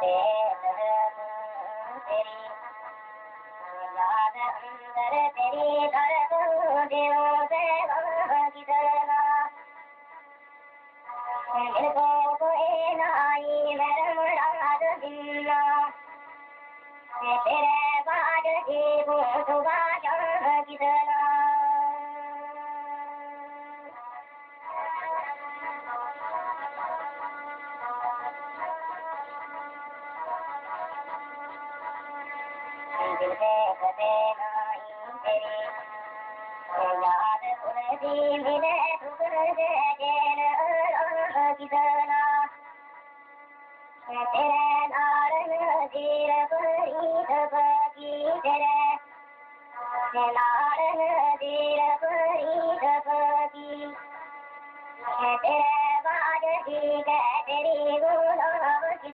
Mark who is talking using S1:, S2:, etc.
S1: तेरी याद अंदर तेरी धड़कन दिलों से भागी चलना मेरे को कोई नाई मेरा मुराद जिन्ना तेरे बाद जीवो सुबह भागी चलना दिल से कटे नाई तेरी याद तुझी मिले तुझे जेल की तरह तेरे नार नज़ीर परी धपकी तेरे नार नज़ीर परी धपकी तेरे बाद जी तेरी गुलाम